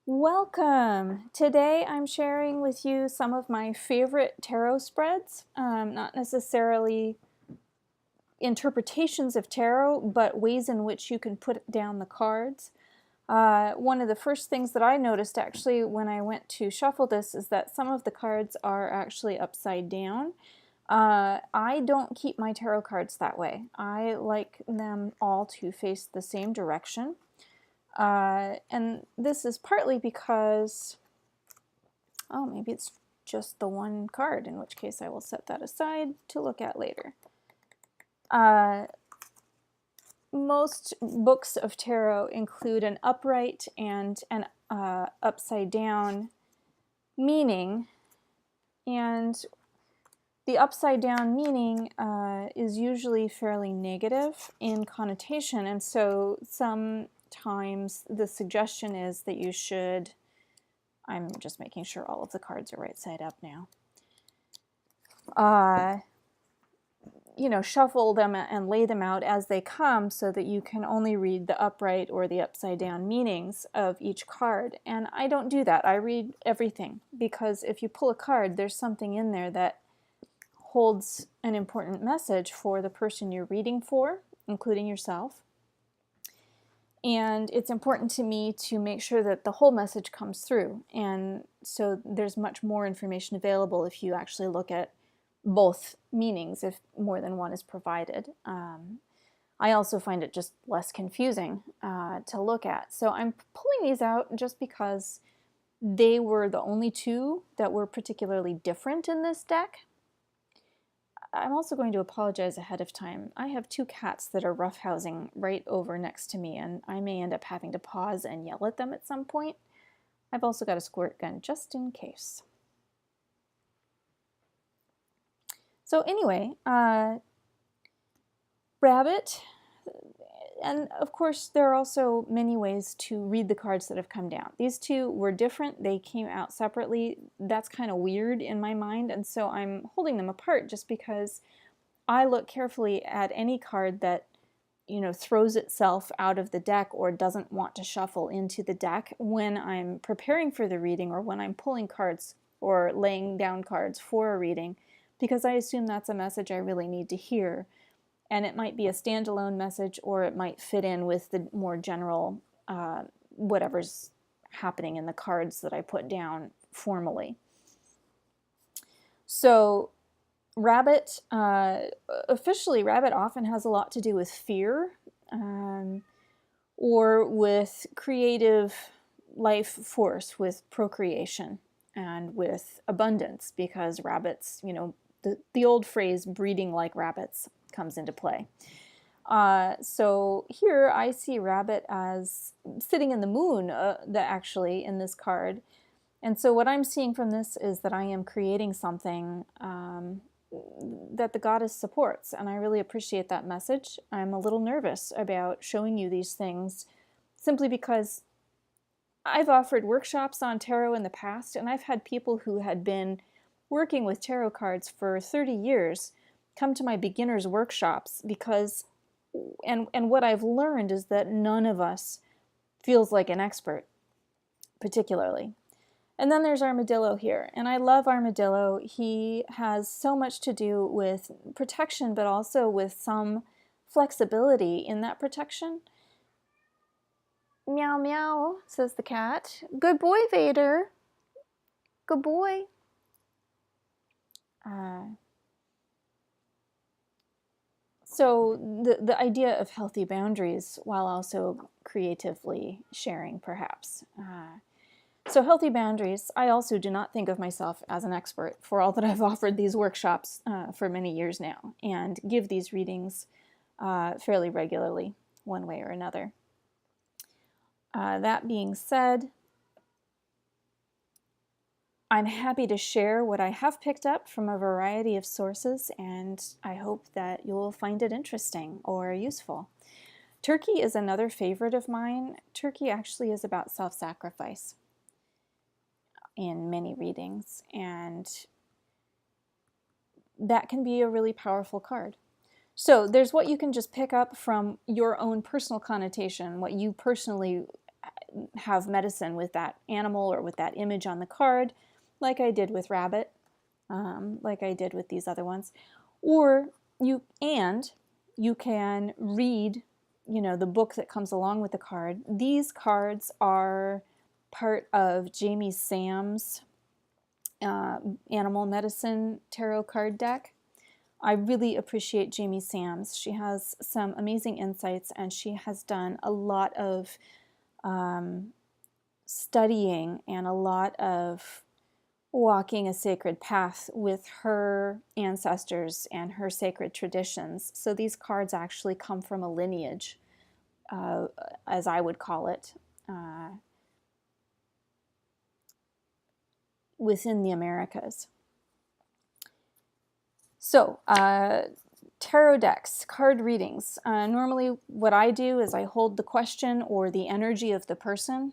Welcome! Today I'm sharing with you some of my favorite tarot spreads, not necessarily interpretations of tarot, but ways in which you can put down the cards. One of the first things that I noticed actually when I went to shuffle this is that some of the cards are actually upside down. I don't keep my tarot cards that way. I like them all to face the same direction. And this is partly because, oh, maybe it's just the one card, in which case I will set that aside to look at later. Most books of tarot include an upright and an upside down meaning, and the upside down meaning is usually fairly negative in connotation, and so sometimes the suggestion is that you should, I'm just making sure all of the cards are right side up now, shuffle them and lay them out as they come so that you can only read the upright or the upside down meanings of each card. And I don't do that. I read everything, because if you pull a card, there's something in there that holds an important message for the person you're reading for, including yourself. And it's important to me to make sure that the whole message comes through. And so there's much more information available if you actually look at both meanings, if more than one is provided. I also find it just less confusing to look at. So I'm pulling these out just because they were the only two that were particularly different in this deck. I'm also going to apologize ahead of time. I have two cats that are roughhousing right over next to me, and I may end up having to pause and yell at them at some point. I've also got a squirt gun just in case. So anyway, rabbit, and of course there are also many ways to read the cards that have come down. These two were different. They came out separately. That's kind of weird in my mind, and so I'm holding them apart just because I look carefully at any card that throws itself out of the deck or doesn't want to shuffle into the deck when I'm preparing for the reading or when I'm pulling cards or laying down cards for a reading, because I assume that's a message I really need to hear. And it might be a standalone message, or it might fit in with the more general whatever's happening in the cards that I put down formally. So rabbit, officially rabbit often has a lot to do with fear or with creative life force, with procreation and with abundance, because rabbits, the old phrase breeding like rabbits comes into play. So here I see rabbit as sitting in the moon, actually in this card. And so what I'm seeing from this is that I am creating something that the goddess supports, and I really appreciate that message. I'm a little nervous about showing you these things simply because I've offered workshops on tarot in the past, and I've had people who had been working with tarot cards for 30 years come to my beginners workshops because, and what I've learned is that none of us feels like an expert, particularly. And then there's Armadillo here, and I love Armadillo. He has so much to do with protection, but also with some flexibility in that protection. Meow meow, says the cat. Good boy, Vader. Good boy. So the idea of healthy boundaries while also creatively sharing, perhaps. So healthy boundaries, I also do not think of myself as an expert, for all that I've offered these workshops for many years now and give these readings fairly regularly, one way or another. That being said, I'm happy to share what I have picked up from a variety of sources, and I hope that you'll find it interesting or useful. Turkey is another favorite of mine. Turkey actually is about self-sacrifice in many readings, and that can be a really powerful card. So there's what you can just pick up from your own personal connotation, what you personally have medicine with that animal or with that image on the card, like I did with rabbit, like I did with these other ones. Or you can read, the book that comes along with the card. These cards are part of Jamie Sam's animal medicine tarot card deck. I really appreciate Jamie Sams. She has some amazing insights, and she has done a lot of studying and a lot of walking a sacred path with her ancestors and her sacred traditions. So these cards actually come from a lineage, as I would call it, within the Americas. So, tarot decks, card readings. Normally what I do is I hold the question or the energy of the person,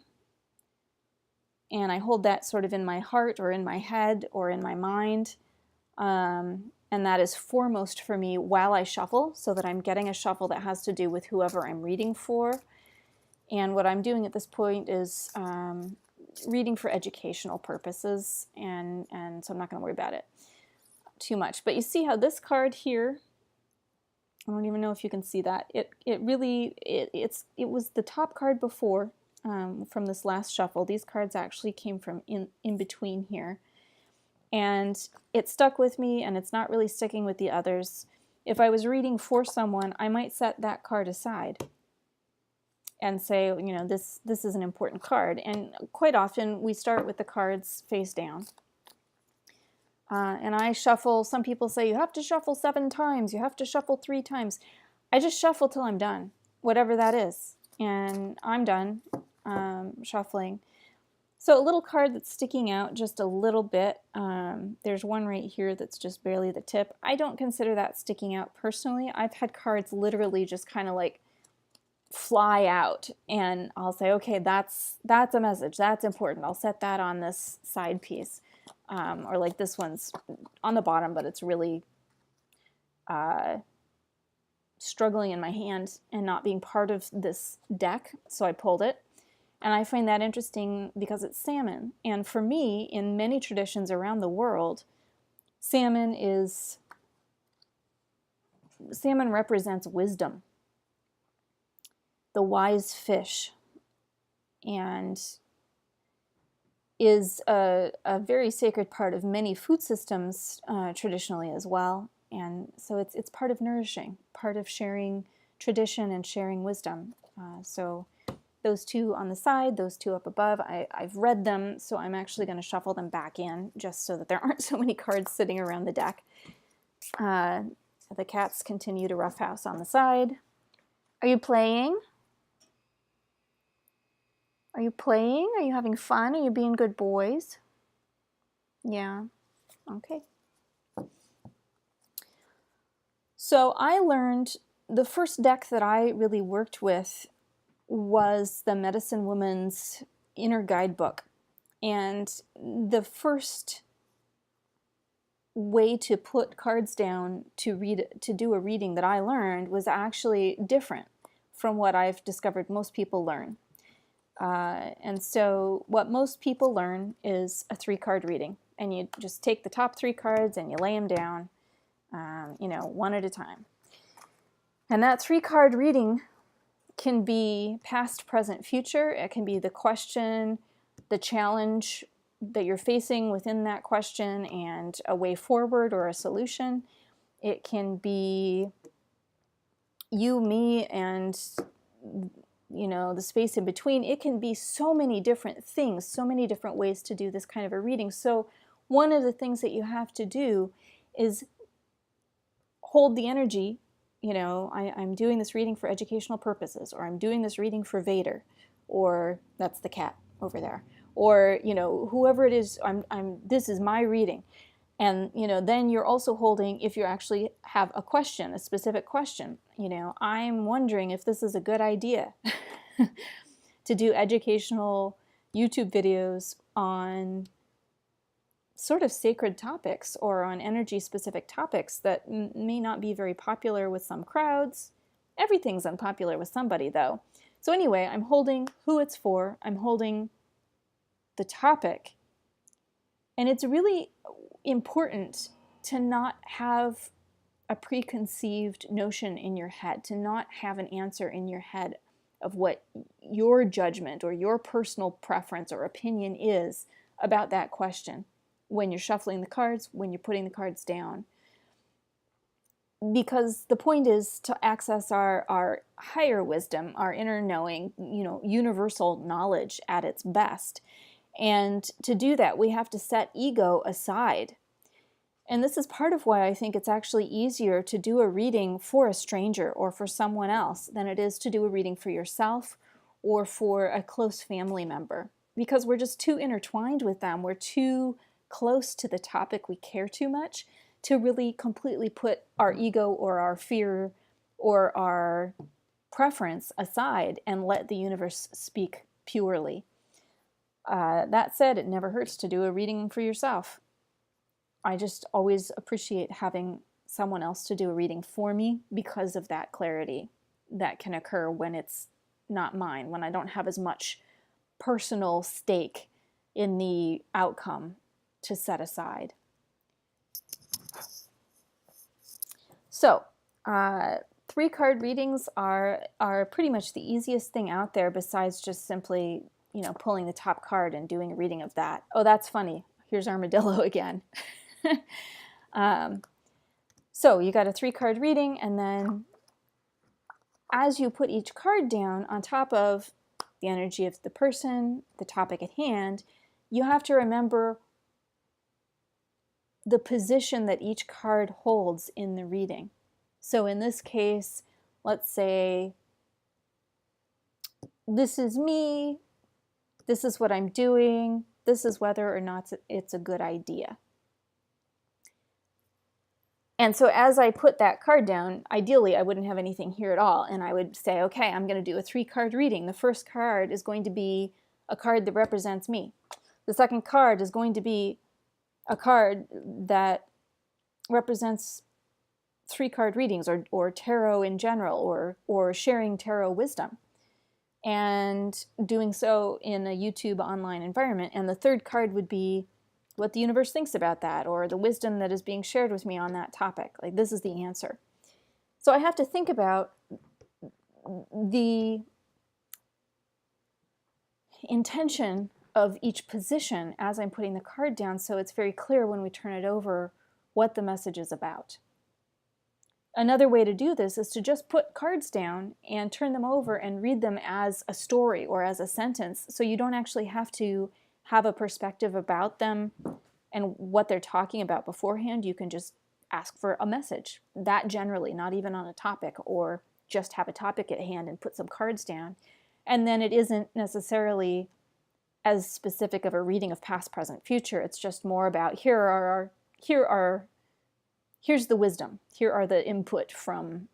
and I hold that sort of in my heart or in my head or in my mind. And that is foremost for me while I shuffle, so that I'm getting a shuffle that has to do with whoever I'm reading for. And what I'm doing at this point is reading for educational purposes, and so I'm not going to worry about it too much. But you see how this card here, I don't even know if you can see that. It was the top card before, from this last shuffle. These cards actually came from in between here. And it stuck with me, and it's not really sticking with the others. If I was reading for someone, I might set that card aside and say, this is an important card. And quite often we start with the cards face down. And I shuffle. Some people say you have to shuffle 7 times, you have to shuffle 3 times. I just shuffle till I'm done, whatever that is. And I'm done shuffling. So a little card that's sticking out just a little bit. There's one right here that's just barely the tip. I don't consider that sticking out personally. I've had cards literally just kind of like fly out, and I'll say, okay, that's a message, that's important. I'll set that on this side piece. Or like this one's on the bottom, but it's really struggling in my hand and not being part of this deck, so I pulled it. And I find that interesting because it's salmon. And for me, in many traditions around the world, salmon represents wisdom, the wise fish, and is a very sacred part of many food systems traditionally as well. And so it's part of nourishing, part of sharing tradition and sharing wisdom. So those 2 on the side, those 2 up above, I've read them, so I'm actually going to shuffle them back in just so that there aren't so many cards sitting around the deck. The cats continue to roughhouse on the side. Are you playing? Are you playing? Are you having fun? Are you being good boys? Yeah. Okay. So I learned, the first deck that I really worked with was the Medicine Woman's Inner Guidebook. And the first way to put cards down to do a reading that I learned was actually different from what I've discovered most people learn. And so what most people learn is a 3-card reading, and you just take the top 3 cards and you lay them down, one at a time. And that 3-card reading can be past, present, future. It can be the question, the challenge that you're facing within that question, and a way forward or a solution. It can be you, me, and the space in between. It can be so many different things, so many different ways to do this kind of a reading. So one of the things that you have to do is hold the energy. I'm doing this reading for educational purposes, or I'm doing this reading for Vader, or that's the cat over there, or whoever it is. This is my reading. And then you're also holding, if you actually have a question, a specific question, I'm wondering if this is a good idea to do educational YouTube videos on sort of sacred topics or on energy specific topics that may not be very popular with some crowds. Everything's unpopular with somebody, though. So anyway, I'm holding who it's for, I'm holding the topic, and it's really important to not have a preconceived notion in your head, to not have an answer in your head of what your judgment or your personal preference or opinion is about that question when you're shuffling the cards, when you're putting the cards down. Because the point is to access our higher wisdom, our inner knowing, universal knowledge at its best. And to do that, we have to set ego aside. And this is part of why I think it's actually easier to do a reading for a stranger or for someone else than it is to do a reading for yourself or for a close family member, because we're just too intertwined with them. We're too close to the topic. We care too much to really completely put our ego or our fear or our preference aside and let the universe speak purely. That said, it never hurts to do a reading for yourself. I just always appreciate having someone else to do a reading for me because of that clarity that can occur when it's not mine, when I don't have as much personal stake in the outcome to set aside. So, 3-card readings are pretty much the easiest thing out there, besides just simply, pulling the top card and doing a reading of that. Oh, that's funny. Here's Armadillo again. So you got a 3-card reading, and then as you put each card down on top of the energy of the person, the topic at hand, you have to remember the position that each card holds in the reading. So in this case, let's say, this is me, this is what I'm doing, this is whether or not it's a good idea. And so as I put that card down, ideally I wouldn't have anything here at all, and I would say, okay, I'm going to do a 3-card reading. The first card is going to be a card that represents me. The second card is going to be a card that represents 3-card readings or tarot in general, or sharing tarot wisdom, and doing so in a YouTube online environment. And the third card would be what the universe thinks about that, or the wisdom that is being shared with me on that topic. Like, this is the answer. So I have to think about the intention of each position as I'm putting the card down, so it's very clear when we turn it over what the message is about. Another way to do this is to just put cards down and turn them over and read them as a story or as a sentence, so you don't actually have to have a perspective about them and what they're talking about beforehand. You can just ask for a message, that generally, not even on a topic, or just have a topic at hand and put some cards down. And then it isn't necessarily as specific of a reading of past, present, future. It's just more about here's the wisdom. Here are the input from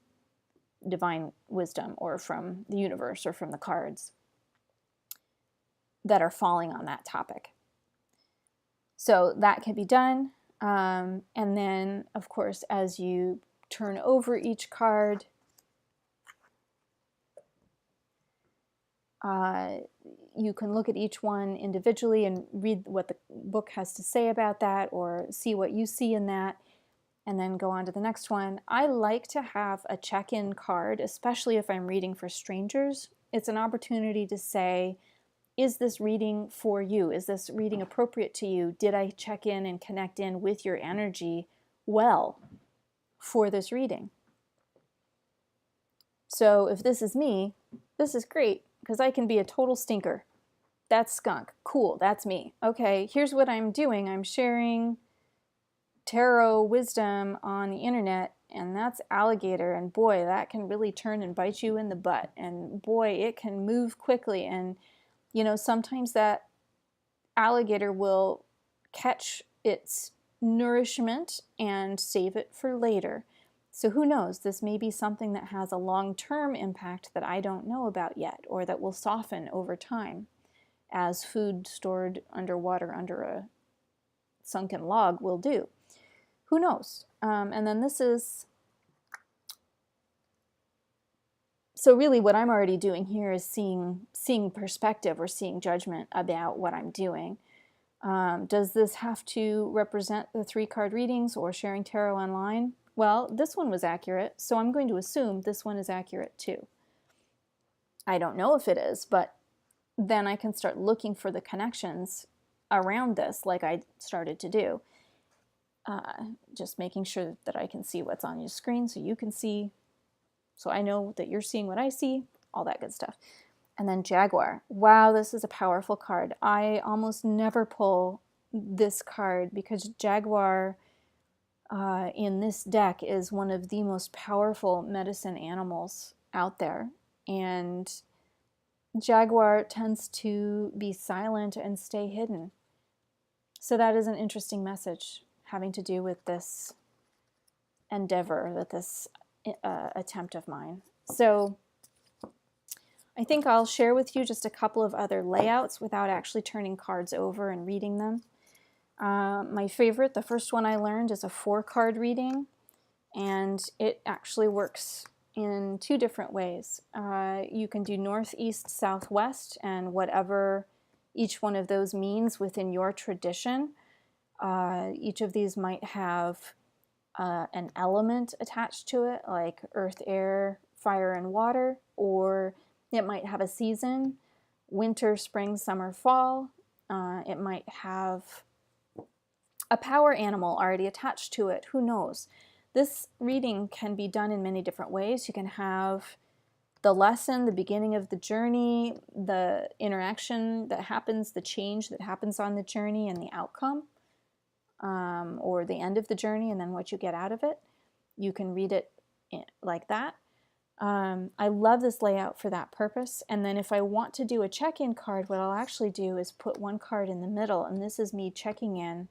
divine wisdom, or from the universe, or from the cards that are falling on that topic. So that can be done. And then, of course, as you turn over each card, you can look at each one individually and read what the book has to say about that, or see what you see in that, and then go on to the next one. I like to have a check-in card, especially if I'm reading for strangers. It's an opportunity to say, is this reading for you? Is this reading appropriate to you? Did I check in and connect in with your energy well for this reading? So if this is me, this is great, because I can be a total stinker. That's skunk. Cool, that's me. Okay, here's what I'm doing. I'm sharing tarot wisdom on the internet, and that's alligator, and boy, that can really turn and bite you in the butt, and boy, it can move quickly, and sometimes that alligator will catch its nourishment and save it for later. So who knows, this may be something that has a long-term impact that I don't know about yet, or that will soften over time, as food stored underwater under a sunken log will do. Who knows? And then this is So really what I'm already doing here is seeing perspective or seeing judgment about what I'm doing. Does this have to represent the 3-card readings or sharing tarot online? Well, this one was accurate, so I'm going to assume this one is accurate too. I don't know if it is, but then I can start looking for the connections around this like I started to do. Just making sure that I can see what's on your screen so you can see, so I know that you're seeing what I see, all that good stuff. And then Jaguar. Wow, this is a powerful card. I almost never pull this card because Jaguar in this deck is one of the most powerful medicine animals out there. And Jaguar tends to be silent and stay hidden. So that is an interesting message having to do with this endeavor, with this attempt of mine. So I think I'll share with you just a couple of other layouts without actually turning cards over and reading them. My favorite, the first one I learned, is a 4-card reading, and it actually works in 2 different ways. You can do north, east, south, west, and whatever each one of those means within your tradition. Each of these might have an element attached to it, like earth, air, fire, and water, or it might have a season, winter, spring, summer, fall. It might have a power animal already attached to it. Who knows? This reading can be done in many different ways. You can have the lesson, the beginning of the journey, the interaction that happens, the change that happens on the journey, and the outcome, or the end of the journey and then what you get out of it. You can read it like that. I love this layout for that purpose. And then if I want to do a check-in card, what I'll actually do is put one card in the middle, and this is me checking in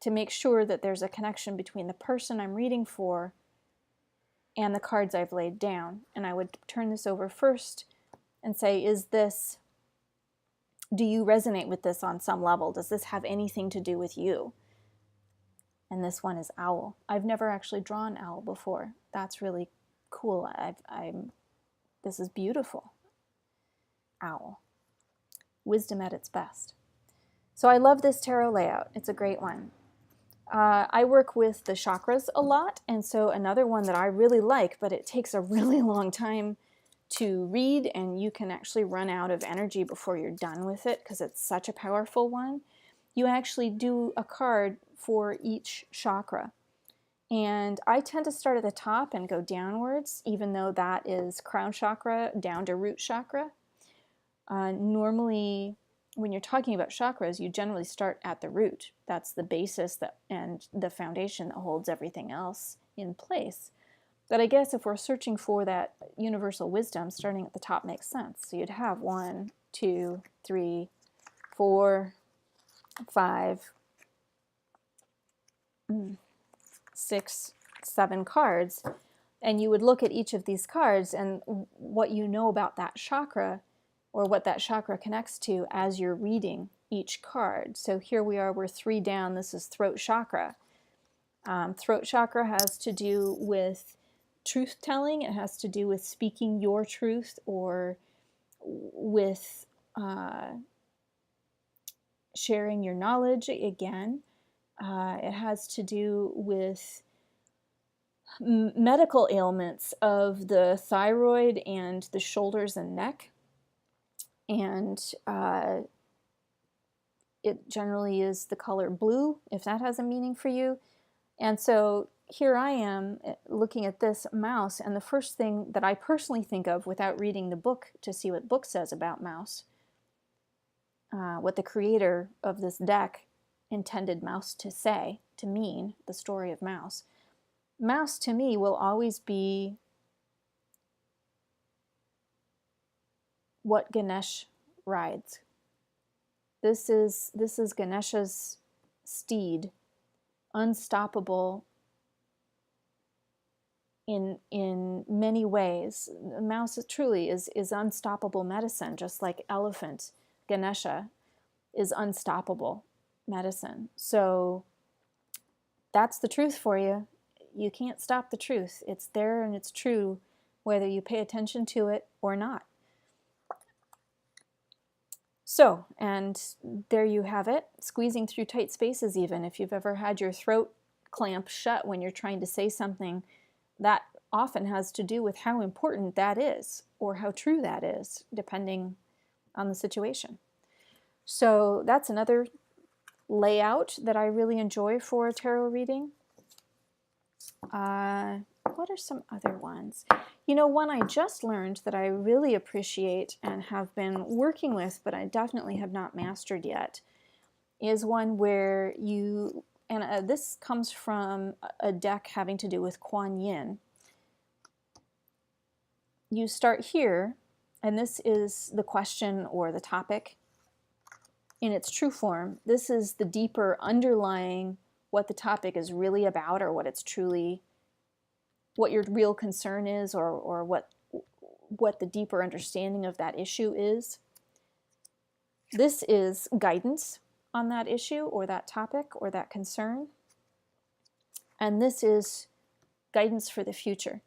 to make sure that there's a connection between the person I'm reading for and the cards I've laid down. And I would turn this over first and say, do you resonate with this on some level? Does this have anything to do with you? And this one is Owl. I've never actually drawn Owl before. That's really cool. This is beautiful. Owl. Wisdom at its best. So I love this tarot layout. It's a great one. I work with the chakras a lot, and so another one that I really like, but it takes a really long time to read, and you can actually run out of energy before you're done with it because it's such a powerful one. You actually do a card for each chakra. And I tend to start at the top and go downwards, even though that is crown chakra down to root chakra. Normally, when you're talking about chakras, you generally start at the root. That's the basis and the foundation that holds everything else in place. But I guess if we're searching for that universal wisdom, starting at the top makes sense. So you'd have 1, 2, 3, 4, 5, 6, 7 cards, and you would look at each of these cards and what you know about that chakra or what that chakra connects to as you're reading each card. So here we are, we're 3 down. This is throat chakra. Throat chakra has to do with truth telling. It has to do with speaking your truth, or with sharing your knowledge again. It has to do with medical ailments of the thyroid and the shoulders and neck. And it generally is the color blue, if that has a meaning for you. And so here I am looking at this mouse, and the first thing that I personally think of without reading the book to see what book says about mouse, what the creator of this deck intended mouse to say, to mean, the story of mouse. Mouse to me will always be what Ganesh rides. This is Ganesha's steed, unstoppable in many ways. The mouse truly is unstoppable medicine, just like elephant Ganesha is unstoppable medicine. So that's the truth for you. You can't stop the truth. It's there and it's true whether you pay attention to it or not. So, and there you have it, squeezing through tight spaces even. If you've ever had your throat clamp shut when you're trying to say something, that often has to do with how important that is or how true that is, depending on the situation. So that's another layout that I really enjoy for a tarot reading. What are some other ones? You know, one I just learned that I really appreciate and have been working with, but I definitely have not mastered yet, is one where you, and this comes from a deck having to do with Kuan Yin. You start here, and this is the question or the topic in its true form. This is the deeper underlying what the topic is really about, or what it's truly, what your real concern is, or what the deeper understanding of that issue is. This is guidance on that issue or that topic or that concern. And this is guidance for the future,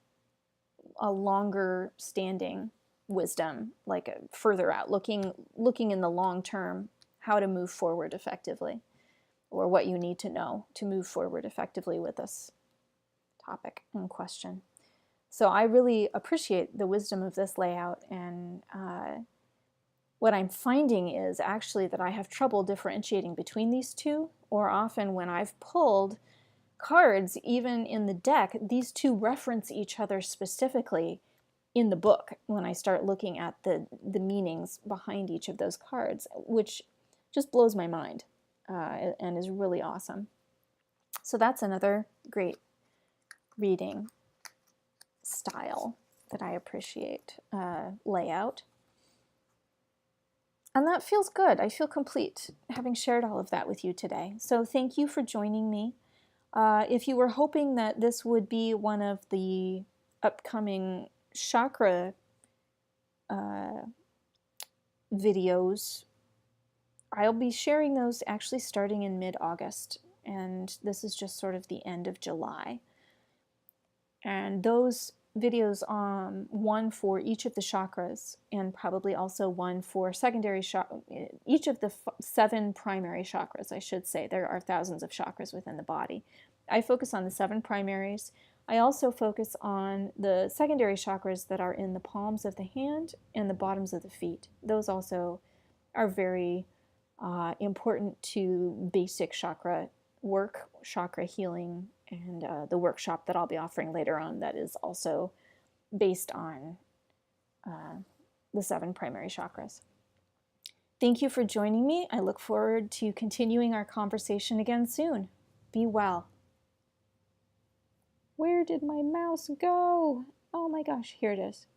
a longer standing wisdom, like a further out, looking in the long term, how to move forward effectively, or what you need to know to move forward effectively with this topic in question. So I really appreciate the wisdom of this layout, and what I'm finding is actually that I have trouble differentiating between these two, or often when I've pulled cards, even in the deck, these two reference each other specifically in the book when I start looking at the meanings behind each of those cards, which just blows my mind and is really awesome. So that's another great reading style that I appreciate, layout. And that feels good. I feel complete having shared all of that with you today. So thank you for joining me. If you were hoping that this would be one of the upcoming chakra videos, I'll be sharing those actually starting in mid-August, and this is just sort of the end of July. And those videos, one for each of the chakras, and probably also one for secondary chakra, each of the 7 primary chakras, I should say. There are thousands of chakras within the body. I focus on the 7 primaries. I also focus on the secondary chakras that are in the palms of the hand and the bottoms of the feet. Those also are very important to basic chakra work, chakra healing, and the workshop that I'll be offering later on that is also based on the 7 primary chakras. Thank you for joining me. I look forward to continuing our conversation again soon. Be well. Where did my mouse go? Oh my gosh, here it is.